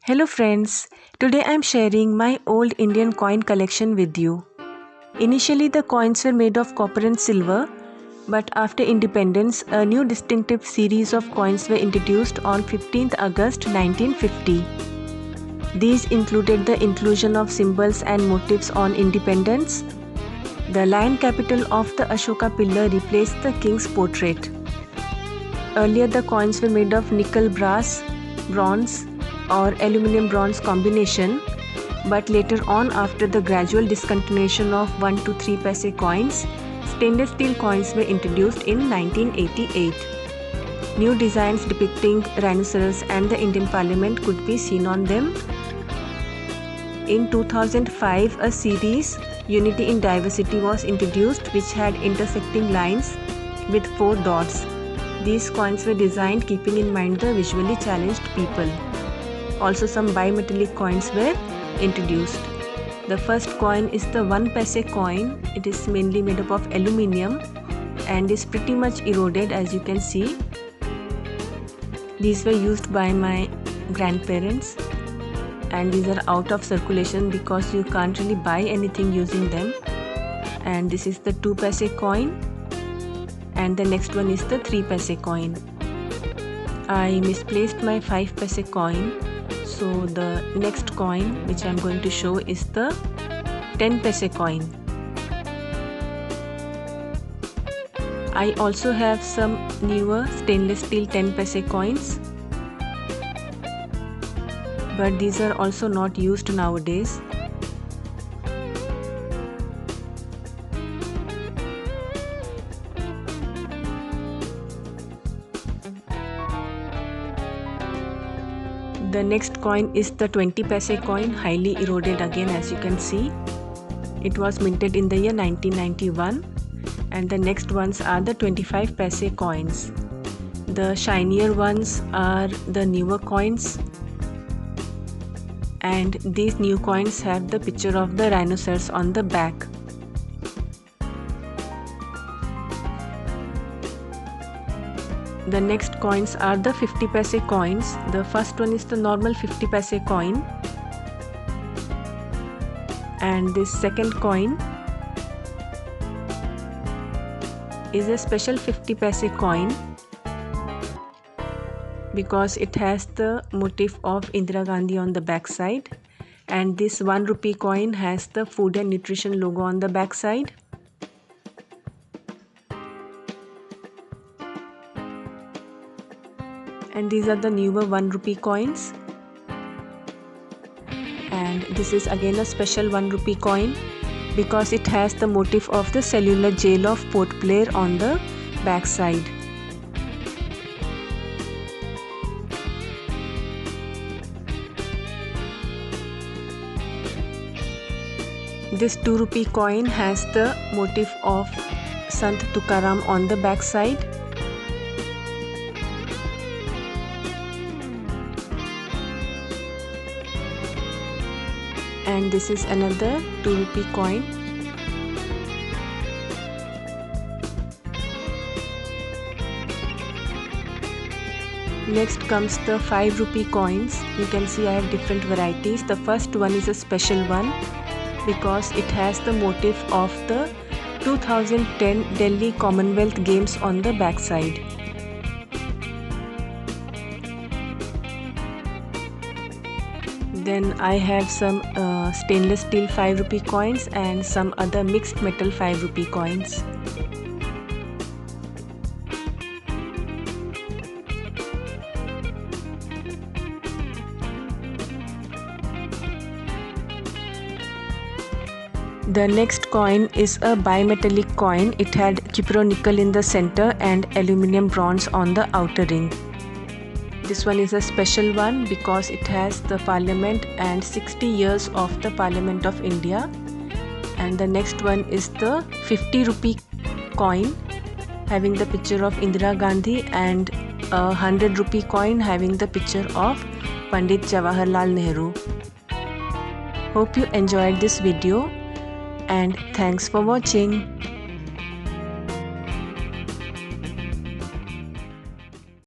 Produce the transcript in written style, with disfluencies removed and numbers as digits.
Hello friends, today I am sharing my old Indian coin collection with you. Initially the coins were made of copper and silver, but after independence a new distinctive series of coins were introduced on 15th August 1950. These included the inclusion of symbols and motifs on independence. The lion capital of the Ashoka pillar replaced the king's portrait. Earlier the coins were made of nickel brass, bronze, or aluminum bronze combination, but later on, after the gradual discontinuation of 1 to 3 paise coins, stainless steel coins were introduced in 1988. New designs depicting rhinoceros and the Indian Parliament could be seen on them. In 2005, a series Unity in Diversity was introduced, which had intersecting lines with 4 dots. These coins were designed keeping in mind the visually challenged people. Also, some bimetallic coins were introduced. The first coin is the 1 paise coin. It is mainly made up of aluminium and is pretty much eroded, as you can see. These were used by my grandparents and these are out of circulation because you can't really buy anything using them. And this is the 2 paise coin and the next one is the 3 paise coin. I misplaced my 5 paise coin. So the next coin which I am going to show is the 10 paise coin. I also have some newer stainless steel 10 paise coins, but these are also not used nowadays. The next coin is the 20 paise coin, highly eroded again, as you can see. It was minted in the year 1991, and the next ones are the 25 paise coins. The shinier ones are the newer coins, and these new coins have the picture of the rhinoceros on the back. The next coins are the 50 paise coins. The first one is the normal 50 paise coin, and this second coin is a special 50 paise coin because it has the motif of Indira Gandhi on the back side, and this 1 rupee coin has the food and nutrition logo on the back side. And these are the newer 1 rupee coins, and this is again a special 1 rupee coin because it has the motif of the cellular jail of Port Blair on the back side. This 2 rupee coin has the motif of Sant Tukaram on the back side. And this is another 2 rupee coin. Next comes the 5 rupee coins. You can see I have different varieties. The first one is a special one because it has the motif of the 2010 Delhi Commonwealth Games on the back side. Then I have some stainless steel 5 rupee coins and some other mixed metal 5 rupee coins. The next coin is a bimetallic coin. It had chypro-nickel in the center and aluminum bronze on the outer ring. This one is a special one because it has the Parliament and 60 years of the Parliament of India. And the next one is the 50 rupee coin having the picture of Indira Gandhi, and a 100 rupee coin having the picture of Pandit Jawaharlal Nehru. Hope you enjoyed this video and thanks for watching.